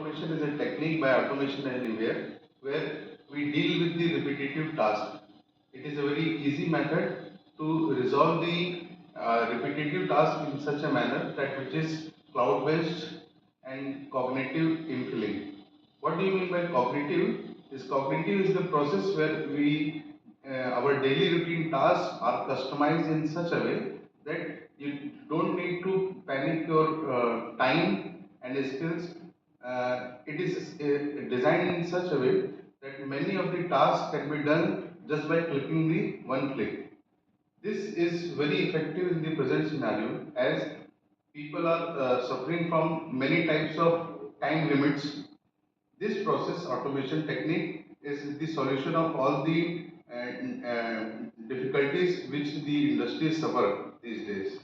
automation is a technique by automation anywhere where we deal with the repetitive task. It is a very easy method to resolve the repetitive task in such a manner that which is cloud based and cognitive infilling. What do you mean by cognitive? Cognitive is the process where we our daily routine tasks are customized in such a way that you don't need to panic your time and skills. It is designed in such a way that many of the tasks can be done just by clicking the one click. This is very effective in the present scenario as people are suffering from many types of time limits. This process automation technique is the solution of all the difficulties which the industry suffer these days.